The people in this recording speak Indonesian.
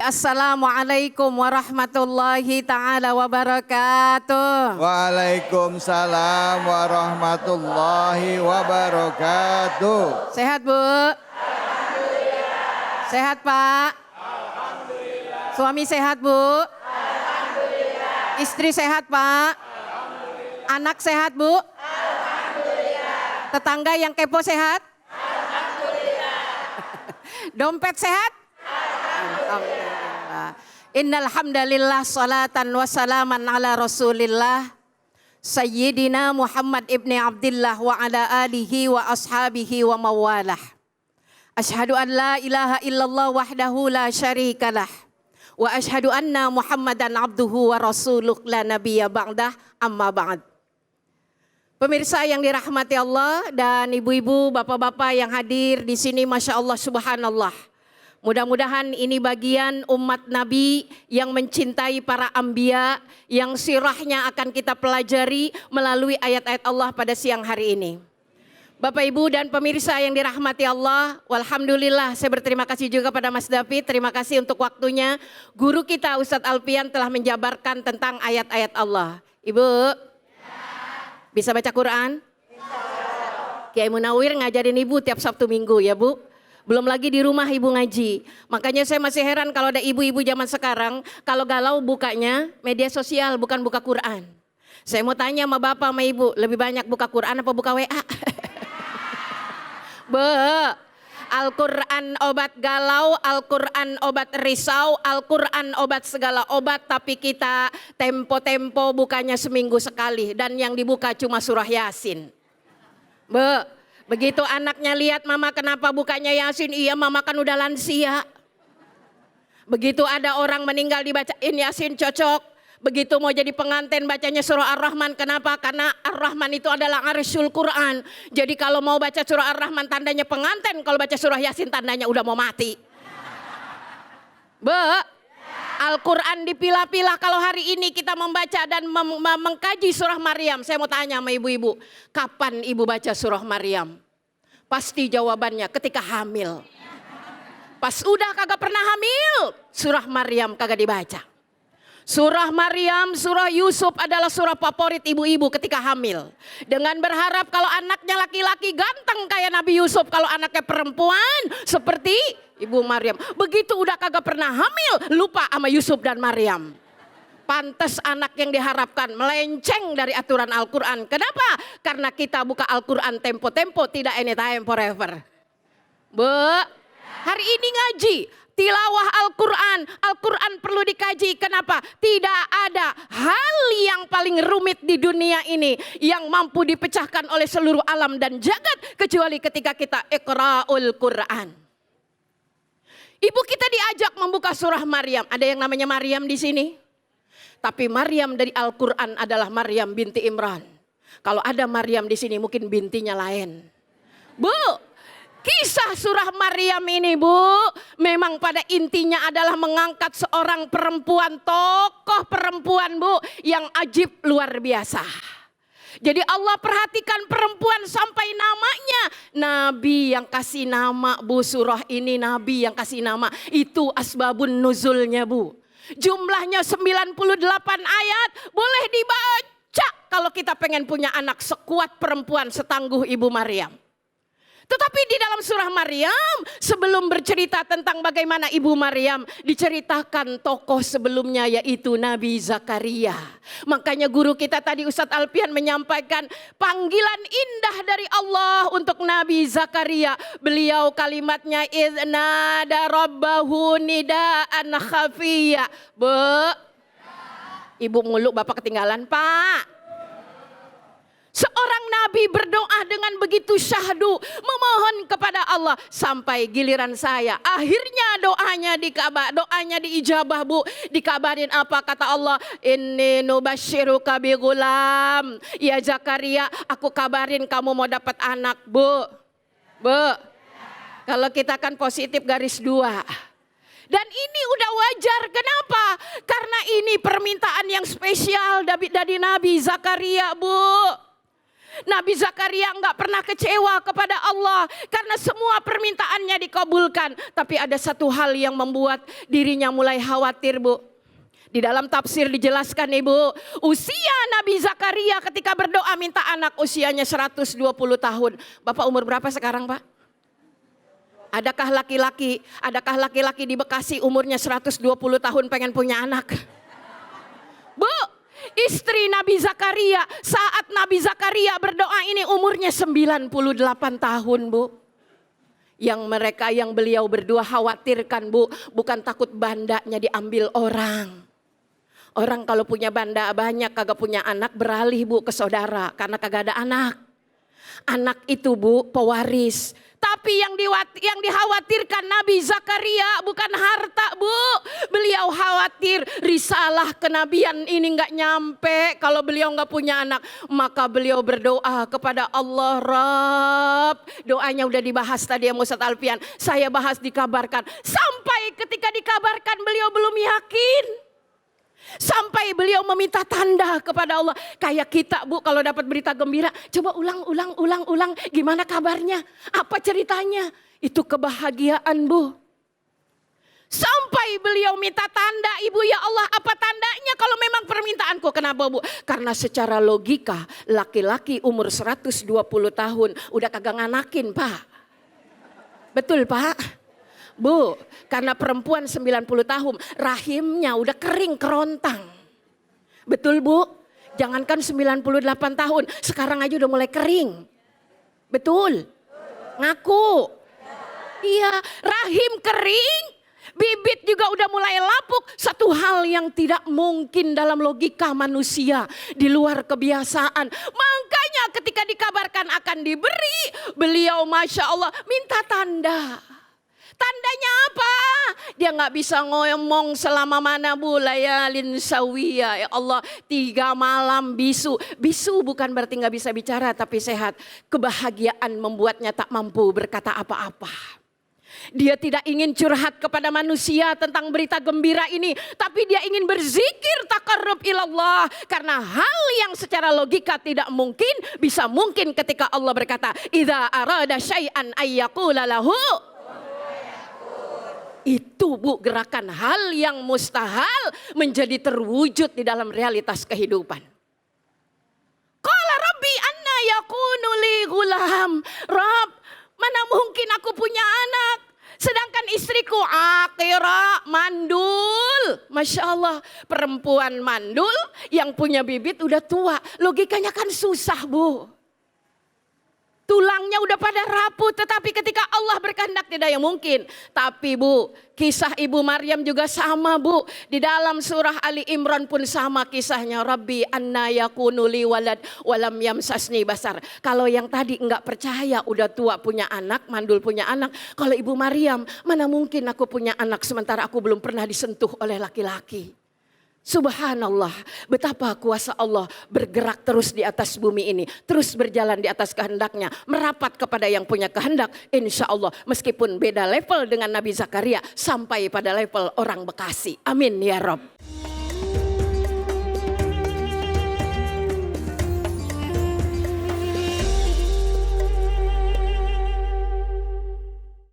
Assalamualaikum warahmatullahi ta'ala wabarakatuh. Waalaikumsalam warahmatullahi wabarakatuh. Sehat Bu? Alhamdulillah. Sehat Pak? Alhamdulillah. Suami sehat Bu? Alhamdulillah. Istri sehat Pak? Alhamdulillah. Anak sehat Bu? Alhamdulillah. Tetangga yang kepo sehat? Alhamdulillah. Dompet sehat? Alhamdulillah. Innal hamdalillah salatan wa salaman ala Rasulillah Sayyidina Muhammad ibni Abdillah wa ala alihi wa ashabihi wa mawalah. Ashhadu an la ilaha illallah wahdahu la syarikalah wa ashhadu anna Muhammadan abduhu wa rasuluh la nabiyya ba'dah, amma ba'd. Pemirsa yang dirahmati Allah dan ibu-ibu, bapak-bapak yang hadir di sini, Masya Allah, Subhanallah. Mudah-mudahan ini bagian umat Nabi yang mencintai para anbiya, yang sirahnya akan kita pelajari melalui ayat-ayat Allah pada siang hari ini. Bapak, Ibu, dan pemirsa yang dirahmati Allah, walhamdulillah saya berterima kasih juga pada Mas David, terima kasih untuk waktunya. Guru kita Ustadz Alfian telah menjabarkan tentang ayat-ayat Allah. Ibu, bisa baca Quran? Kiai Munawir ngajarin Ibu tiap Sabtu Minggu ya Bu. Belum lagi di rumah Ibu ngaji. Makanya saya masih heran kalau ada ibu-ibu zaman sekarang, kalau galau bukanya media sosial, bukan buka Quran. Saya mau tanya sama Bapak sama Ibu, lebih banyak buka Quran apa buka WA? Al-Quran obat galau, Al-Quran obat risau, Al-Quran obat segala obat. Tapi kita tempo-tempo bukanya seminggu sekali. Dan yang dibuka cuma surah Yasin. Begitu anaknya lihat mama kenapa bukanya Yasin, iya mama kan udah lansia. Begitu ada orang meninggal dibacain Yasin cocok. Begitu mau jadi pengantin bacanya surah Ar-Rahman, kenapa? Karena Ar-Rahman itu adalah arsyul Quran. Jadi kalau mau baca surah Ar-Rahman tandanya pengantin, kalau baca surah Yasin tandanya udah mau mati. Al-Quran dipilah-pilah. Kalau hari ini kita membaca dan mengkaji surah Maryam. Saya mau tanya sama ibu-ibu, kapan ibu baca surah Maryam? Pasti jawabannya ketika hamil. Pas udah kagak pernah hamil, surah Maryam kagak dibaca. Surah Maryam, surah Yusuf adalah surah favorit ibu-ibu ketika hamil. Dengan berharap kalau anaknya laki-laki ganteng kayak Nabi Yusuf, kalau anaknya perempuan seperti Ibu Maryam. Begitu udah kagak pernah hamil, lupa sama Yusuf dan Maryam. Pantes anak yang diharapkan melenceng dari aturan Al-Quran. Kenapa? Karena kita buka Al-Quran tempo-tempo, tidak anytime forever. Hari ini ngaji, tilawah Al-Quran. Al-Quran perlu dikaji. Kenapa? Tidak ada hal yang paling rumit di dunia ini yang mampu dipecahkan oleh seluruh alam dan jagat kecuali ketika kita iqra'ul Quran. Ibu kita diajak membuka surah Maryam. Ada yang namanya Maryam di sini? Tapi Maryam dari Al-Quran adalah Maryam binti Imran. Kalau ada Maryam di sini mungkin bintinya lain. Bu, kisah surah Maryam ini Bu, memang pada intinya adalah mengangkat seorang perempuan, tokoh perempuan Bu, yang ajib luar biasa. Jadi Allah perhatikan perempuan sampai namanya. Nabi yang kasih nama Bu, surah ini Nabi yang kasih nama. Itu asbabun nuzulnya Bu. Jumlahnya 98 ayat, boleh dibaca kalau kita pengen punya anak sekuat perempuan setangguh Ibu Maryam. Tetapi di dalam surah Maryam, sebelum bercerita tentang bagaimana Ibu Maryam, diceritakan tokoh sebelumnya yaitu Nabi Zakaria. Makanya guru kita tadi Ustadz Alfian menyampaikan panggilan indah dari Allah untuk Nabi Zakaria. Beliau kalimatnya idnada rabbahu nidaan khafiyya. Ibu muluk bapak ketinggalan Pak. Seorang nabi berdoa dengan begitu syahdu, memohon kepada Allah sampai giliran saya. Akhirnya doanya diijabah Bu. Dikabarin apa kata Allah? Inni nubasyiruka bi gulam. Ya Zakaria, aku kabarin kamu mau dapat anak Bu. Kalau kita kan positif garis 2. Dan ini udah wajar. Kenapa? Karena ini permintaan yang spesial dari Nabi Zakaria Bu. Nabi Zakaria nggak pernah kecewa kepada Allah karena semua permintaannya dikabulkan. Tapi ada satu hal yang membuat dirinya mulai khawatir, Bu. Di dalam tafsir dijelaskan, Ibu, usia Nabi Zakaria ketika berdoa minta anak usianya 120 tahun. Bapak umur berapa sekarang, Pak? Adakah laki-laki di Bekasi umurnya 120 tahun pengen punya anak? Bu, istri Nabi Zakaria, saat Nabi Zakaria berdoa ini umurnya 98 tahun, Bu. Yang beliau berdua khawatirkan, Bu, bukan takut bandanya diambil orang. Orang kalau punya banda banyak kagak punya anak beralih, Bu, ke saudara karena kagak ada anak. Anak itu, Bu, pewaris. Tapi yang dikhawatirkan Nabi Zakaria bukan harta, Bu. Beliau khawatir risalah kenabian ini nggak nyampe kalau beliau nggak punya anak. Maka beliau berdoa kepada Allah, Rabb. Doanya udah dibahas tadi ya Ustaz Alfian. Saya bahas dikabarkan. Sampai ketika dikabarkan beliau belum yakin. Sampai beliau meminta tanda kepada Allah. Kayak kita, Bu, kalau dapat berita gembira, coba ulang. Gimana kabarnya? Apa ceritanya? Itu kebahagiaan, Bu. Sampai beliau minta tanda, Ibu, ya Allah, apa tandanya kalau memang permintaanku? Kenapa, Bu? Karena secara logika laki-laki umur 120 tahun udah kagak nganakin, Pak. Betul, Pak? Bu, karena perempuan 90 tahun rahimnya udah kering kerontang. Betul, Bu? Jangankan 98 tahun, sekarang aja udah mulai kering. Betul? Ngaku? Iya, rahim kering, bibit juga udah mulai lapuk. Satu hal yang tidak mungkin dalam logika manusia, di luar kebiasaan. Makanya ketika dikabarkan akan diberi, beliau Masya Allah minta tanda. Tandanya apa? Dia nggak bisa ngomong selama mana, Bu, layalin sawiyah. Ya Allah, 3 malam bisu. Bisu bukan berarti nggak bisa bicara tapi sehat. Kebahagiaan membuatnya tak mampu berkata apa-apa. Dia tidak ingin curhat kepada manusia tentang berita gembira ini. Tapi dia ingin berzikir taqarrub ilallah. Karena hal yang secara logika tidak mungkin, bisa mungkin ketika Allah berkata, idza arada syai'an ayyaqula lahu. Itu, Bu, gerakan hal yang mustahil menjadi terwujud di dalam realitas kehidupan. Qala rabbi anna yakunu li gulam. Rabb, mana mungkin aku punya anak. Sedangkan istriku akira, mandul. Masya Allah, perempuan mandul yang punya bibit udah tua. Logikanya kan susah, Bu. Tulangnya udah pada rapuh, tetapi ketika Allah berkehendak tidak yang mungkin. Tapi, Bu, kisah Ibu Maryam juga sama, Bu. Di dalam surah Ali Imran pun sama kisahnya. Rabbi anna yakunu li walad walam yamsasni basar. Kalau yang tadi enggak percaya udah tua punya anak, mandul punya anak. Kalau Ibu Maryam, mana mungkin aku punya anak sementara aku belum pernah disentuh oleh laki-laki. Subhanallah, betapa kuasa Allah bergerak terus di atas bumi ini. Terus berjalan di atas kehendaknya. Merapat kepada yang punya kehendak. Insya Allah meskipun beda level dengan Nabi Zakaria. Sampai pada level orang Bekasi. Amin ya Rabb.